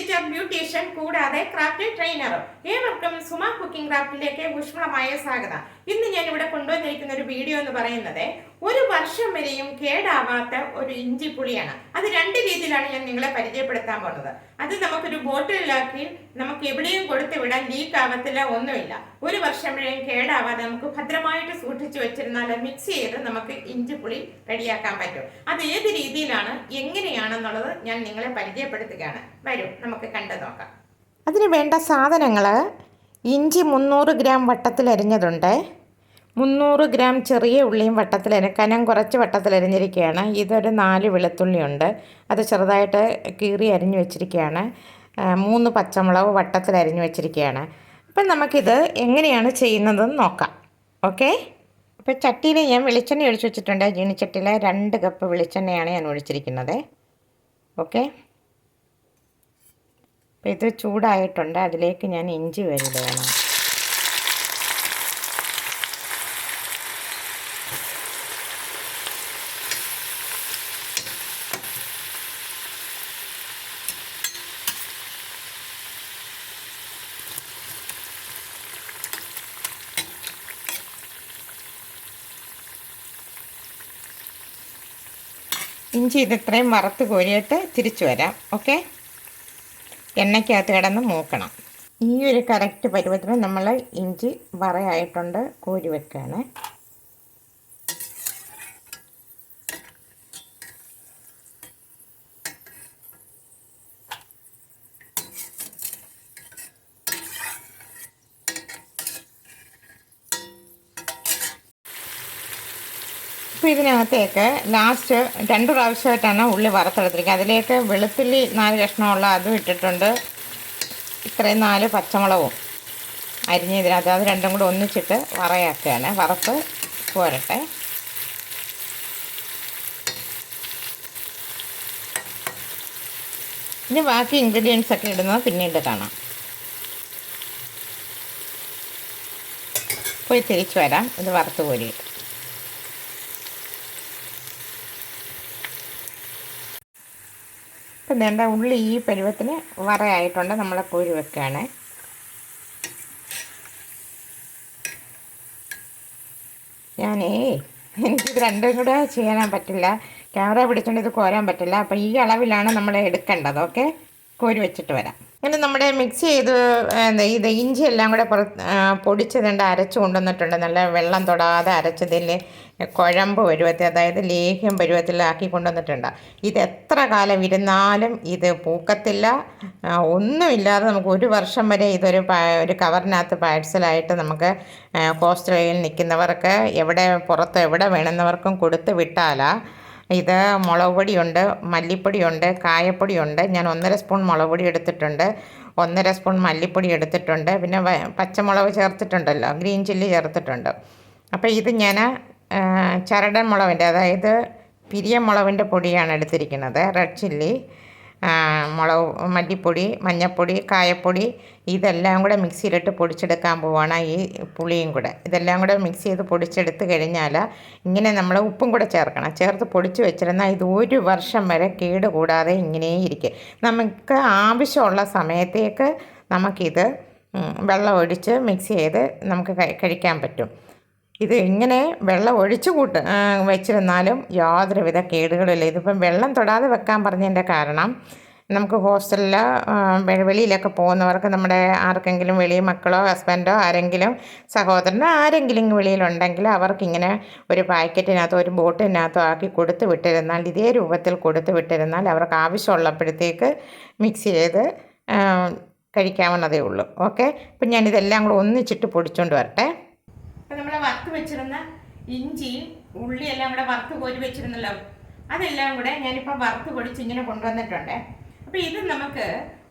Teacher, beautician കൂടാതെ craft ട്രെയിനറും. ഏവർക്കും Suma cooking ക്രാഫ്റ്റിലേക്ക് ഊഷ്മളമായ സ്വാഗതം. ഇന്ന് ഞാൻ ഇവിടെ കൊണ്ടുവന്നിരിക്കുന്ന ഒരു വീഡിയോ എന്ന് പറയുന്നത് ഒരു വർഷം വരെയും കേടാവാത്ത ഒരു ഇഞ്ചിപ്പുളിയാണ്. അത് രണ്ട് രീതിയിലാണ് ഞാൻ നിങ്ങളെ പരിചയപ്പെടുത്താൻ പോകുന്നത്. അത് നമുക്കൊരു ബോട്ടിലാക്കി നമുക്ക് എവിടെയും കൊടുത്തു വിടാൻ, ലീക്ക് ആവത്തില്ല, ഒന്നുമില്ല. ഒരു വർഷം വരെയും കേടാവാതെ നമുക്ക് ഭദ്രമായിട്ട് സൂക്ഷിച്ചു വെച്ചിരുന്നാൽ മിക്സ് ചെയ്ത് നമുക്ക് ഇഞ്ചിപ്പുളി റെഡിയാക്കാൻ പറ്റും. അത് ഏത് രീതിയിലാണ്, എങ്ങനെയാണെന്നുള്ളത് ഞാൻ നിങ്ങളെ പരിചയപ്പെടുത്തുകയാണ്. വരും, നമുക്ക് കണ്ടു നോക്കാം. അതിന് വേണ്ട സാധനങ്ങൾ: ഇഞ്ചി 300 ഗ്രാം വട്ടത്തിലരിഞ്ഞതുണ്ട്, 300 ഗ്രാം ചെറിയ ഉള്ളിയും കനം കുറച്ച് വട്ടത്തിലരിഞ്ഞിരിക്കുകയാണ്. ഇതൊരു 4 വെളുത്തുള്ളിയുണ്ട്, അത് ചെറുതായിട്ട് കീറി അരിഞ്ഞു വെച്ചിരിക്കുകയാണ്. 3 പച്ചമുളക് വട്ടത്തിലരിഞ്ഞു വെച്ചിരിക്കുകയാണ്. അപ്പം നമുക്കിത് എങ്ങനെയാണ് ചെയ്യുന്നതെന്ന് നോക്കാം. ഓക്കെ. അപ്പോൾ ചട്ടിയിൽ ഞാൻ വെളിച്ചെണ്ണ ഒഴിച്ച് വെച്ചിട്ടുണ്ട്. ചീനിച്ചട്ടിയിൽ 2 കപ്പ് വെളിച്ചെണ്ണയാണ് ഞാൻ ഒഴിച്ചിരിക്കുന്നത്. ഓക്കെ. അപ്പോൾ ഇത് ചൂടായിട്ടുണ്ട്. അതിലേക്ക് ഞാൻ ഇഞ്ചി വരിടുകയാണ്. ഇഞ്ചി ഇത് ഇത്രയും വറുത്ത് കോരിയിട്ട് തിരിച്ചു വരാം. ഓക്കെ. എണ്ണയ്ക്കകത്ത് കിടന്ന് മൂക്കണം. ഈ ഒരു കറക്റ്റ് പരുവത്തിന് നമ്മൾ ഇഞ്ചി വറയായിട്ടുണ്ട് കോരി വെക്കുകയാണ്. ഇപ്പോൾ ഇതിനകത്തേക്ക് ലാസ്റ്റ് 2 പ്രാവശ്യമായിട്ടാണ് ഉള്ളി വറുത്തെടുത്തിരിക്കുക. അതിലേക്ക് വെളുത്തുള്ളി 4 കഷ്ണമുള്ള അതും ഇട്ടിട്ടുണ്ട്. ഇത്രയും 4 പച്ചമുളകും അരിഞ്ഞതിനകത്ത് അത് രണ്ടും കൂടെ ഒന്നിച്ചിട്ട് വറയാക്കുകയാണ്. വറുത്ത് പോരട്ടെ. ഇനി ബാക്കി ഇൻഗ്രീഡിയൻസ് ഒക്കെ ഇടുന്നത് പിന്നീട് കാണാം. പോയി തിരിച്ചു വരാം. ഇത് വറുത്ത് കോരിയിട്ട് ഇപ്പം വേണ്ട ഉള്ളി ഈ പരുവത്തിന് വറയായിട്ടുണ്ട്. നമ്മൾ കോരി വെക്കുകയാണ്. എനിക്കിത് രണ്ടും കൂടെ ചെയ്യാൻ പറ്റില്ല, ക്യാമറ പിടിച്ചുകൊണ്ട് ഇത് കോരാൻ പറ്റില്ല. അപ്പോൾ ഈ അളവിലാണ് നമ്മൾ എടുക്കേണ്ടത്. ഓക്കെ. കോരി വെച്ചിട്ട് വരാം. അങ്ങനെ നമ്മുടെ മിക്സ് ചെയ്ത് ഇത് ഇഞ്ചി എല്ലാം കൂടെ പൊടിച്ചതുണ്ട്, അരച്ച് കൊണ്ടുവന്നിട്ടുണ്ട്. നല്ല വെള്ളം തൊടാതെ അരച്ചതിൽ കുഴമ്പ് പരുവത്തിൽ, അതായത് ലേഹ്യം പരുവത്തിലാക്കി കൊണ്ടുവന്നിട്ടുണ്ട്. ഇത് എത്ര കാലം ഇരുന്നാലും ഇത് പൂക്കത്തില്ല, ഒന്നുമില്ലാതെ നമുക്ക് ഒരു വർഷം വരെ ഇതൊരു കവറിനകത്ത് പാഴ്സലായിട്ട് നമുക്ക് ഹോസ്റ്റലിൽ നിൽക്കുന്നവർക്ക്, പുറത്ത് എവിടെ വേണമെന്നവർക്കും കൊടുത്ത് വിട്ടാലാ. ഇത് മുളക് പൊടിയുണ്ട്, മല്ലിപ്പൊടിയുണ്ട്, കായപ്പൊടിയുണ്ട്. ഞാൻ 1.5 സ്പൂൺ മുളക് പൊടി എടുത്തിട്ടുണ്ട്, 1.5 സ്പൂൺ മല്ലിപ്പൊടി എടുത്തിട്ടുണ്ട്. പിന്നെ പച്ചമുളക് ചേർത്തിട്ടുണ്ടല്ലോ, ഗ്രീൻ ചില്ലി ചേർത്തിട്ടുണ്ട്. അപ്പോൾ ഇത് ഞാൻ ചരടൻ മുളകിൻ്റെ, അതായത് പിരിയമുളകിൻ്റെ പൊടിയാണ് എടുത്തിരിക്കുന്നത്. റെഡ് ചില്ലി, മല്ലിപ്പൊടി, മഞ്ഞൾപ്പൊടി, കായപ്പൊടി ഇതെല്ലാം കൂടെ മിക്സിയിലിട്ട് പൊടിച്ചെടുക്കാൻ പോവുകയാണ്. ഈ പുളിയും കൂടെ ഇതെല്ലാം കൂടെ മിക്സ് ചെയ്ത് പൊടിച്ചെടുത്ത് കഴിഞ്ഞാൽ ഇങ്ങനെ നമ്മൾ ഉപ്പും കൂടെ ചേർക്കണം. ചേർത്ത് പൊടിച്ച് വെച്ചിരുന്നാൽ ഇത് ഒരു വർഷം വരെ കേട് കൂടാതെ ഇങ്ങനെ ഇരിക്കും. നമുക്ക് ആവശ്യമുള്ള സമയത്തേക്ക് നമുക്കിത് വെള്ളം ഒഴിച്ച് മിക്സ് ചെയ്ത് നമുക്ക് കഴിക്കാൻ പറ്റും. ഇത് ഇങ്ങനെ വെള്ളം ഒഴിച്ച് വെച്ചിരുന്നാലും യാതൊരുവിധ കേടുകളില്ല. ഇതിപ്പം വെള്ളം തൊടാതെ വെക്കാൻ പറഞ്ഞതിൻ്റെ കാരണം, നമുക്ക് ഹോസ്റ്റലിൽ വെളിയിലൊക്കെ പോകുന്നവർക്ക്, നമ്മുടെ ആർക്കെങ്കിലും വെളിയിൽ മക്കളോ ഹസ്ബൻഡോ ആരെങ്കിലും സഹോദരനോ ആരെങ്കിലും വെളിയിലുണ്ടെങ്കിൽ അവർക്കിങ്ങനെ ഒരു പാക്കറ്റിനകത്തോ ഒരു ബോട്ടിനകത്തോ ആക്കി കൊടുത്ത് വിട്ടിരുന്നാൽ, ഇതേ രൂപത്തിൽ കൊടുത്ത് വിട്ടിരുന്നാൽ അവർക്ക് ആവശ്യമുള്ളപ്പോഴത്തേക്ക് മിക്സ് ചെയ്ത് കഴിക്കാവുന്നതേ ഉള്ളൂ. ഓക്കെ. അപ്പം ഞാനിതെല്ലാം കൂടെ ഒന്നിച്ചിട്ട് പൊടിച്ചുകൊണ്ട് വരട്ടെ. അപ്പം നമ്മൾ വറുത്ത് വെച്ചിരുന്ന ഇഞ്ചിയും ഉള്ളിയെല്ലാം കൂടെ വറുത്ത് കോരി വെച്ചിരുന്നല്ലോ, അതെല്ലാം കൂടെ ഞാനിപ്പോൾ വറുത്ത് പൊടിച്ച് ഇങ്ങനെ കൊണ്ടുവന്നിട്ടുണ്ട്. അപ്പോൾ ഇത് നമുക്ക്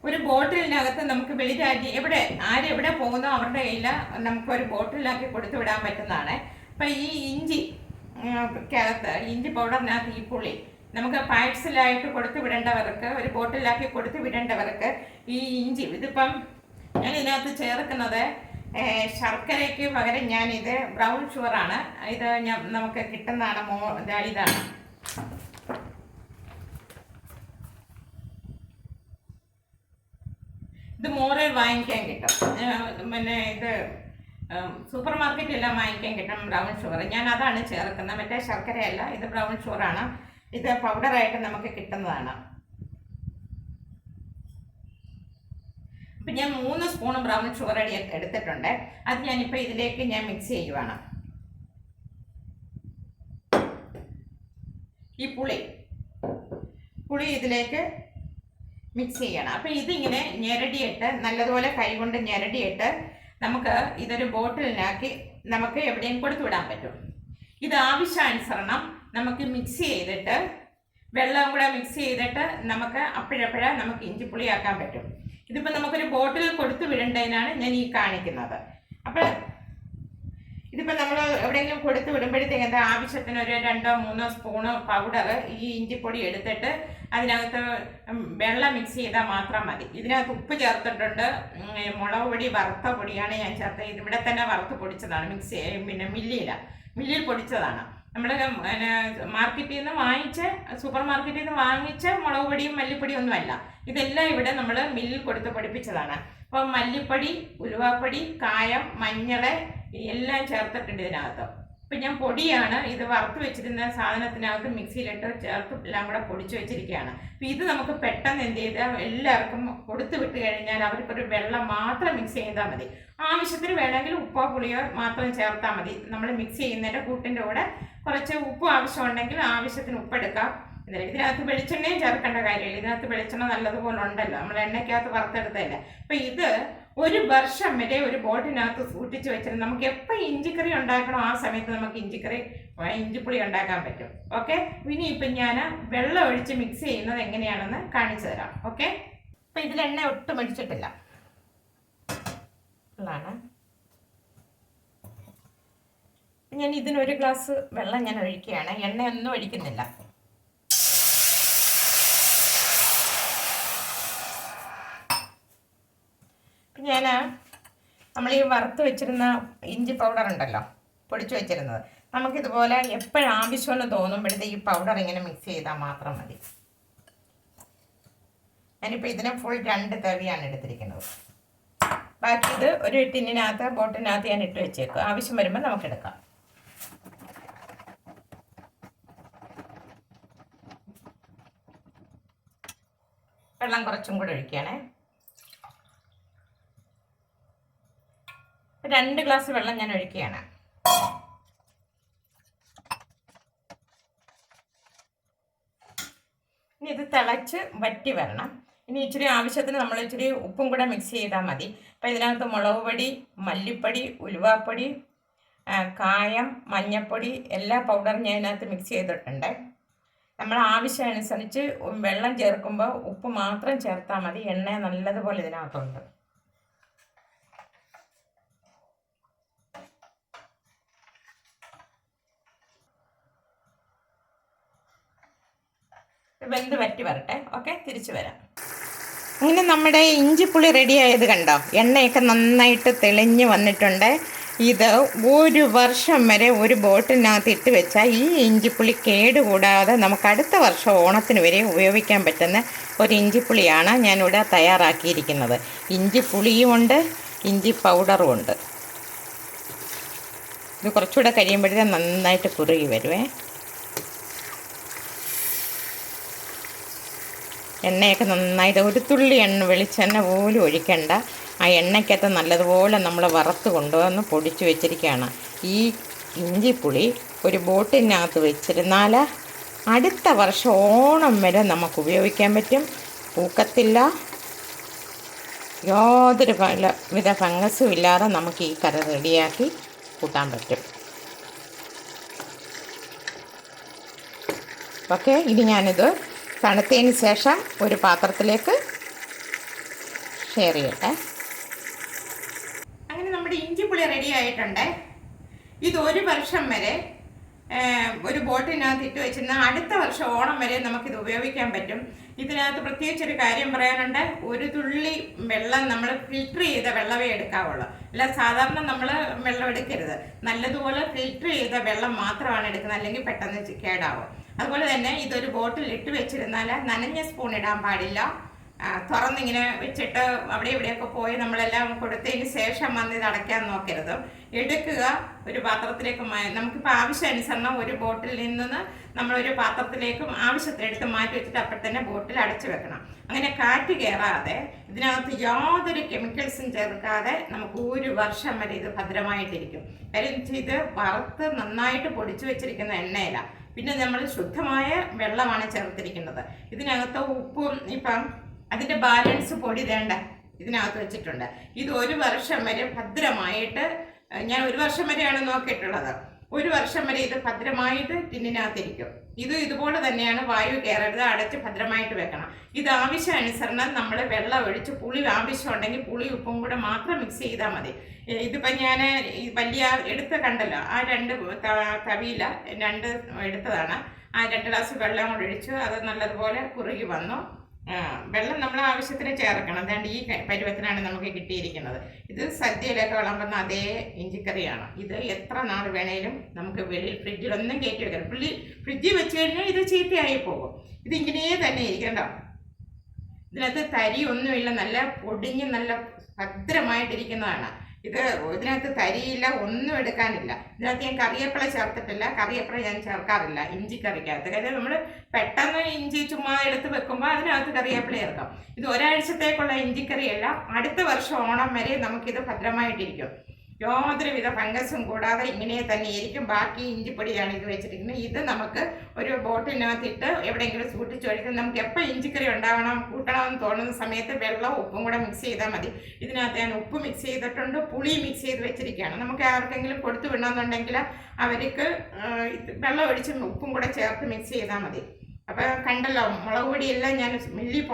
ഒരു ബോട്ടിലിനകത്ത് നമുക്ക് വെളിരാജ്യം ആരെവിടെ പോകുന്നോ അവരുടെ കയ്യിൽ നമുക്കൊരു ബോട്ടിലാക്കി കൊടുത്തു വിടാൻ പറ്റുന്നതാണ്. അപ്പം ഈ ഇഞ്ചി പൗഡറിനകത്ത് ഈ പുളി നമുക്ക് പാഴ്സലായിട്ട് കൊടുത്തു വിടേണ്ടവർക്ക്, ഒരു ബോട്ടിലാക്കി കൊടുത്തു വിടേണ്ടവർക്ക് ഈ ഇഞ്ചി, ഇതിപ്പം ഞാൻ ഇതിനകത്ത് ചേർക്കുന്നത് ശർക്കരയ്ക്ക് പകരം ഞാനിത് ബ്രൗൺ ഷുഗറാണ്. ഇത് നമുക്ക് കിട്ടുന്നതാണ്. ഇതാണ് ഇത് മോറിൽ വാങ്ങിക്കാൻ കിട്ടും. പിന്നെ ഇത് സൂപ്പർ മാർക്കറ്റിലെല്ലാം വാങ്ങിക്കാൻ കിട്ടും ബ്രൗൺ ഷുഗർ. ഞാൻ അതാണ് ചേർക്കുന്നത്, മറ്റേ ശർക്കരയല്ല. ഇത് ബ്രൗൺ ഷുഗറാണ്. ഇത് പൗഡറായിട്ട് നമുക്ക് കിട്ടുന്നതാണ്. അപ്പം ഞാൻ 3 സ്പൂൺ ബ്രൗൺ ഷുഗർ എടുത്തിട്ടുണ്ട്. അത് ഞാനിപ്പോൾ ഇതിലേക്ക് ഞാൻ മിക്സ് ചെയ്യുവാണ്. ഈ പുളി ഇതിലേക്ക് മിക്സ് ചെയ്യണം. അപ്പം ഇതിങ്ങനെ ഞെരടിയിട്ട് നല്ലതുപോലെ കൈകൊണ്ട് ഞെരടിയിട്ട് നമുക്ക് ഇതൊരു ബോട്ടിലിനാക്കി നമുക്ക് എവിടെയും കൊടുത്തു വിടാൻ പറ്റും. ഇത് ആവശ്യാനുസരണം നമുക്ക് മിക്സ് ചെയ്തിട്ട് വെള്ളം കൂടെ മിക്സ് ചെയ്തിട്ട് നമുക്ക് അപ്പോഴപ്പോഴേ നമുക്ക് ഇഞ്ചിപ്പുളിയാക്കാൻ പറ്റും. ഇതിപ്പോൾ നമുക്കൊരു ബോട്ടിൽ കൊടുത്തു വിടേണ്ടതിനാണ് ഞാൻ ഈ കാണിക്കുന്നത്. അപ്പോൾ ഇതിപ്പോൾ നമ്മൾ എവിടെയെങ്കിലും കൊടുത്തു വിടുമ്പോഴത്തേക്ക് എന്താ ആവശ്യത്തിന് ഒരു 2-3 സ്പൂണ് പൗഡർ ഈ ഇഞ്ചിപ്പൊടി എടുത്തിട്ട് അതിനകത്ത് വെള്ളം മിക്സ് ചെയ്താൽ മാത്രം മതി. ഇതിനകത്ത് ഉപ്പ് ചേർത്തിട്ടുണ്ട്, മുളക് പൊടി വറുത്ത പൊടിയാണ് ഞാൻ ചേർത്തത്. ഇതിവിടെ തന്നെ വറുത്ത് പൊടിച്ചതാണ്, പിന്നെ മില്ലിൽ പൊടിച്ചതാണ്. നമ്മൾ മാർക്കറ്റിൽ നിന്ന് വാങ്ങിച്ച സൂപ്പർ മാർക്കറ്റിൽ നിന്ന് വാങ്ങിച്ച മുളക് പൊടിയും മല്ലിപ്പൊടിയും ഒന്നുമല്ല, ഇതെല്ലാം ഇവിടെ നമ്മൾ മില്ലിൽ കൊടുത്ത് പൊടിപ്പിച്ചതാണ്. അപ്പോൾ മല്ലിപ്പൊടി, ഉലുവാപ്പൊടി, കായം, മഞ്ഞൾ എല്ലാം ചേർത്തിട്ടുണ്ട് ഇതിനകത്ത്. ഇപ്പം ഞാൻ പൊടിയാണ് ഇത് വറുത്ത് വെച്ചിരുന്ന സാധനത്തിനകത്ത് മിക്സിയിലിട്ട് ചേർത്ത് എല്ലാം കൂടെ പൊടിച്ച് വെച്ചിരിക്കുകയാണ്. അപ്പം ഇത് നമുക്ക് പെട്ടെന്ന് എന്ത് ചെയ്താൽ എല്ലാവർക്കും കൊടുത്തു വിട്ട് കഴിഞ്ഞാൽ അവർക്കൊരു വെള്ളം മാത്രം മിക്സ് ചെയ്താൽ മതി. ആവശ്യത്തിന് വേണമെങ്കിൽ ഉപ്പോ പുളിയോ മാത്രം ചേർത്താൽ മതി. നമ്മൾ മിക്സ് ചെയ്യുന്നതിൻ്റെ കൂട്ടിൻ്റെ കൂടെ കുറച്ച് ഉപ്പ് ആവശ്യമുണ്ടെങ്കിൽ ആവശ്യത്തിന് ഉപ്പെടുക്കാം. ഇതിനകത്ത് വെളിച്ചെണ്ണയും ചേർക്കേണ്ട കാര്യമില്ല. ഇതിനകത്ത് വെളിച്ചെണ്ണ നല്ലതുപോലെ ഉണ്ടല്ലോ, നമ്മൾ എണ്ണയ്ക്കകത്ത് വറുത്തെടുത്തതല്ലേ. അപ്പം ഇത് 1 വർഷം വരെ ഒരു ബോട്ടിനകത്ത് സൂക്ഷിച്ച് വെച്ചിട്ട് നമുക്ക് എപ്പോൾ ഇഞ്ചിക്കറി ഉണ്ടാക്കണോ ആ സമയത്ത് നമുക്ക് ഇഞ്ചിപ്പുളി ഉണ്ടാക്കാൻ പറ്റും. ഓക്കെ, ഇനി ഇപ്പം ഞാൻ വെള്ളം ഒഴിച്ച് മിക്സ് ചെയ്യുന്നത് എങ്ങനെയാണെന്ന് കാണിച്ചു തരാം. ഓക്കെ, അപ്പം ഇതിൽ എണ്ണ ഒട്ടും ഒഴിച്ചിട്ടില്ല ഉള്ളതാണ്. ഞാൻ ഇതിനൊരു ഗ്ലാസ് വെള്ളം ഞാൻ ഒഴിക്കുകയാണ്, എണ്ണയൊന്നും ഒഴിക്കുന്നില്ല. നമ്മൾ ഈ വറുത്ത് വെച്ചിരുന്ന ഇഞ്ചി പൗഡർ ഉണ്ടല്ലോ, പൊടിച്ചു വെച്ചിരുന്നത്, നമുക്കിതുപോലെ എപ്പോഴാവശ്യമെന്ന് തോന്നുമ്പോഴത്തേക്ക് ഈ പൗഡർ ഇങ്ങനെ മിക്സ് ചെയ്താൽ മാത്രം മതി. ഞാനിപ്പോൾ ഇതിനെ ഫുൾ 2 തവിയാണ് എടുത്തിരിക്കുന്നത്. ബാക്കി ഇത് ഒരു ടിന്നിനകത്ത് ബോട്ടിനകത്ത് ഞാൻ ഇട്ട് വെച്ചേക്കും, ആവശ്യം വരുമ്പോൾ നമുക്കെടുക്കാം. വെള്ളം കുറച്ചും കൂടെ ഒഴിക്കുകയാണേ. 2 ഗ്ലാസ് വെള്ളം ഞാൻ ഒഴിക്കുകയാണ്. ഇനി ഇത് തിളച്ച് വറ്റി വരണം. ഇനി ഇച്ചിരി ആവശ്യത്തിന് നമ്മൾ ഇച്ചിരി ഉപ്പും കൂടെ മിക്സ് ചെയ്താൽ മതി. അപ്പോൾ ഇതിനകത്ത് മുളക് പൊടി, മല്ലിപ്പൊടി, ഉലുവാപ്പൊടി, കായം, മഞ്ഞൾപ്പൊടി എല്ലാ പൗഡറും ഞാൻ ഇതിനകത്ത് മിക്സ് ചെയ്തിട്ടുണ്ട്. നമ്മൾ ആവശ്യമനുസരിച്ച് വെള്ളം ചേർക്കുമ്പോൾ ഉപ്പ് മാത്രം ചേർത്താൽ മതി. എണ്ണ നല്ലതുപോലെ ഇതിനകത്തുണ്ട്. വെന്ത് വറ്റി വരട്ടെ. ഓക്കെ, തിരിച്ചു വരാം. അങ്ങനെ നമ്മുടെ ഇഞ്ചിപ്പുളി റെഡി ആയത് കണ്ടോ, എണ്ണയൊക്കെ നന്നായിട്ട് തെളിഞ്ഞ് വന്നിട്ടുണ്ട്. ഇത് 1 വർഷം വരെ ഒരു ബോട്ടിനകത്ത് ഇട്ട് വെച്ചാൽ ഈ ഇഞ്ചിപ്പുളി കേടുകൂടാതെ നമുക്ക് അടുത്ത വർഷം ഓണത്തിന് വരെ ഉപയോഗിക്കാൻ പറ്റുന്ന ഒരു ഇഞ്ചിപ്പുളിയാണ് ഞാനിവിടെ തയ്യാറാക്കിയിരിക്കുന്നത്. ഇഞ്ചിപ്പുളിയും ഉണ്ട്, ഇഞ്ചി പൗഡറും ഉണ്ട്. ഇത് കുറച്ചുകൂടെ കഴിയുമ്പോഴേ നന്നായിട്ട് കുറുകി വരുവേ. എണ്ണയൊക്കെ നന്നായിട്ട് ഒരു തുള്ളി വെളിച്ചെണ്ണ പോലും ഒഴിക്കണ്ട. ആ എണ്ണയ്ക്കകത്ത് നല്ലതുപോലെ നമ്മൾ വറുത്ത് കൊണ്ടുവന്ന് പൊടിച്ച് വെച്ചിരിക്കുകയാണ്. ഈ ഇഞ്ചിപ്പുളി ഒരു ബോട്ടിനകത്ത് വെച്ചിരുന്നാൽ അടുത്ത വർഷം ഓണം വരെ നമുക്ക് ഉപയോഗിക്കാൻ പറ്റും. പൂക്കത്തില്ല, യാതൊരു വിധ ഫംഗസും ഇല്ലാതെ നമുക്ക് ഈ കറി റെഡിയാക്കി കൂട്ടാൻ പറ്റും. ഓക്കെ, ഇനി ഞാനിത് തണുത്തതിന് ശേഷം ഒരു പാത്രത്തിലേക്ക് ഷെയർ ചെയ്യട്ടെ. അങ്ങനെ നമ്മുടെ ഇഞ്ചിപ്പുളി റെഡി ആയിട്ടുണ്ട്. ഇത് 1 വർഷം വരെ ഒരു ബോട്ടിനകത്ത് ഇട്ട് വെച്ചിരുന്ന അടുത്ത വർഷം ഓണം വരെ നമുക്കിത് ഉപയോഗിക്കാൻ പറ്റും. ഇതിനകത്ത് പ്രത്യേകിച്ചൊരു കാര്യം പറയാനുണ്ട്. ഒരു തുള്ളി വെള്ളം നമ്മൾ ഫിൽറ്റർ ചെയ്ത വെള്ളമേ എടുക്കാവുള്ളൂ. അല്ല സാധാരണ നമ്മൾ വെള്ളം എടുക്കരുത്, നല്ലതുപോലെ ഫിൽറ്റർ ചെയ്ത വെള്ളം മാത്രമാണ് എടുക്കുന്നത്, അല്ലെങ്കിൽ പെട്ടെന്ന് കേടാവും. അതുപോലെ തന്നെ ഇതൊരു ബോട്ടിൽ ഇട്ട് വെച്ചിരുന്നാൽ നനഞ്ഞ സ്പൂൺ ഇടാൻ പാടില്ല, തുറന്നിങ്ങനെ വെച്ചിട്ട് അവിടെ ഇവിടെയൊക്കെ പോയി നമ്മളെല്ലാം കൊടുത്തതിന് ശേഷം വന്ന് ഇത് അടയ്ക്കാൻ നോക്കരുത്. എടുക്കുക, ഒരു പാത്രത്തിലേക്ക് നമുക്കിപ്പോൾ ആവശ്യാനുസരണം ഒരു ബോട്ടിൽ നിന്ന് നമ്മളൊരു പാത്രത്തിലേക്കും ആവശ്യത്തിനെടുത്ത് മാറ്റി വെച്ചിട്ട് അപ്പോൾ തന്നെ ബോട്ടിൽ അടച്ചു വെക്കണം. അങ്ങനെ കാറ്റ് കയറാതെ ഇതിനകത്ത് യാതൊരു കെമിക്കൽസും ചേർക്കാതെ നമുക്ക് 1 വർഷം വരെ ഇത് ഭദ്രമായിട്ടിരിക്കും. കാര്യം ഇത് വറുത്ത് നന്നായിട്ട് പൊടിച്ചു വെച്ചിരിക്കുന്ന എണ്ണയില, പിന്നെ നമ്മൾ ശുദ്ധമായ വെള്ളമാണ് ചേർത്തിരിക്കുന്നത്. ഇതിനകത്ത് ഉപ്പും ഇപ്പം അതിൻ്റെ ബാലൻസ് പൊടി വേണ്ട ഇതിനകത്ത് വെച്ചിട്ടുണ്ട്. ഇത് 1 വർഷം വരെ ഭദ്രമായിട്ട്, ഞാൻ 1 വർഷം വരെയാണ് നോക്കിയിട്ടുള്ളത്, 1 വർഷം വരെ ഇത് ഭദ്രമായിട്ട് ടിന്നിനകത്തിരിക്കും. ഇതുപോലെ തന്നെയാണ്, വായു കയറരുത്, അടച്ച് ഭദ്രമായിട്ട് വെക്കണം. ഇത് ആവശ്യാനുസരണം നമ്മൾ വെള്ളം ഒഴിച്ച് പുളി ആവശ്യമുണ്ടെങ്കിൽ പുളി ഉപ്പും കൂടെ മാത്രം മിക്സ് ചെയ്താൽ മതി. ഇതിപ്പോൾ ഞാൻ വലിയ എടുത്ത് കണ്ടല്ലോ, ആ 2 തവിയില 2 എടുത്തതാണ്. ആ 2 ഗ്ലാസ് വെള്ളം കൂടെ ഒഴിച്ചു, അത് നല്ലതുപോലെ കുറുകി വന്നു. വെള്ളം നമ്മൾ ആവശ്യത്തിന് ചേർക്കണം. അതുകൊണ്ട് ഈ പരുവത്തിനാണ് നമുക്ക് കിട്ടിയിരിക്കുന്നത്. ഇത് സദ്യയിലൊക്കെ വിളമ്പുന്ന അതേ ഇഞ്ചിക്കറിയാണ്. ഇത് എത്ര നാൾ വേണേലും നമുക്ക് വെളിയിൽ ഫ്രിഡ്ജിലൊന്നും കയറ്റി വെക്കണം. ഫ്രിഡ്ജിൽ വെച്ച് കഴിഞ്ഞാൽ ഇത് ചീത്തയായി പോകും. ഇതിങ്ങനെ തന്നെ ഇരിക്കണ്ടോ. ഇതിനകത്ത് തരി ഒന്നുമില്ല, നല്ല പൊടിഞ്ഞ് നല്ല ഭദ്രമായിട്ടിരിക്കുന്നതാണ്. ഇതിനകത്ത് തരിയില്ല, ഒന്നും എടുക്കാനില്ല. ഇതിനകത്ത് ഞാൻ കറിവേപ്പില ചേർത്തിട്ടില്ല. കറിവേപ്പില ഞാൻ ചേർക്കാറില്ല ഇഞ്ചിക്കറിക്കകത്ത്. കാര്യം നമ്മൾ പെട്ടെന്ന് ഇഞ്ചി ചുമ്മാ എടുത്ത് വെക്കുമ്പോൾ അതിനകത്ത് കറിവേപ്പില ചേർക്കാം. ഇത് ഒരാഴ്ചത്തേക്കുള്ള ഇഞ്ചിക്കറിയല്ല, അടുത്ത വർഷം ഓണം വരെ നമുക്കിത് ഭദ്രമായിട്ടിരിക്കും. യാതൊരുവിധ ഫംഗസും കൂടാതെ ഇങ്ങനെ തന്നെ ഇരിക്കും. ബാക്കി ഇഞ്ചിപ്പൊടിയാണ് ഇത് വെച്ചിരിക്കുന്നത്. ഇത് നമുക്ക് ഒരു ബോട്ടിലിനകത്തിട്ട് എവിടെയെങ്കിലും സൂക്ഷിച്ചൊഴിക്കും. നമുക്ക് എപ്പോൾ ഇഞ്ചിക്കറി കൂട്ടണമെന്ന് തോന്നുന്ന സമയത്ത് വെള്ളവും ഉപ്പും കൂടെ മിക്സ് ചെയ്താൽ മതി. ഇതിനകത്ത് ഞാൻ ഉപ്പ് മിക്സ് ചെയ്തിട്ടുണ്ട്, പുളി മിക്സ് ചെയ്ത് വെച്ചിരിക്കുകയാണ്. നമുക്ക് ആർക്കെങ്കിലും കൊടുത്തു വിടണമെന്നുണ്ടെങ്കിൽ അവർക്ക് വെള്ളം ഒഴിച്ച് ഉപ്പും കൂടെ ചേർത്ത് മിക്സ് ചെയ്താൽ മതി. അപ്പോൾ കണ്ടല്ലോ, മുളക് പൊടിയെല്ലാം ഞാൻ മില്ലി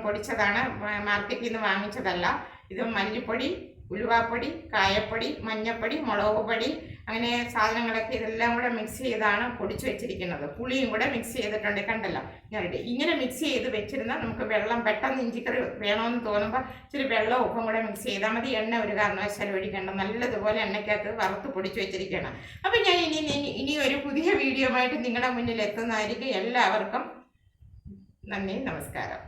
പൊടിച്ചതാണ്, മാർക്കറ്റിൽ നിന്ന് വാങ്ങിച്ചതല്ല. ഇത് മല്ലിപ്പൊടി, ഉലുവാപ്പൊടി, കായപ്പൊടി, മഞ്ഞപ്പൊടി, മുളക് പൊടി, അങ്ങനെ സാധനങ്ങളൊക്കെ ഇതെല്ലാം കൂടെ മിക്സ് ചെയ്താണ് പൊടിച്ചു വെച്ചിരിക്കുന്നത്. പുളിയും കൂടെ മിക്സ് ചെയ്തിട്ടുണ്ട്, കണ്ടല്ലോ. ഞാനിട്ട് ഇങ്ങനെ മിക്സ് ചെയ്ത് വെച്ചിരുന്നാൽ നമുക്ക് വെള്ളം പെട്ടെന്ന് ഇഞ്ചിക്കറി വേണമെന്ന് തോന്നുമ്പോൾ ഇച്ചിരി വെള്ളം ഉപ്പും കൂടെ മിക്സ് ചെയ്താൽ മതി. എണ്ണ ഒരു കാരണവശാലും ഒഴിക്കേണ്ട, നല്ലതുപോലെ എണ്ണയ്ക്കകത്ത് വറുത്ത് പൊടിച്ചു വെച്ചിരിക്കുകയാണ്. അപ്പം ഞാൻ ഇനി ഒരു പുതിയ വീഡിയോ ആയിട്ട് നിങ്ങളുടെ മുന്നിൽ എത്തുന്നതായിരിക്കും. എല്ലാവർക്കും നന്ദി, നമസ്കാരം.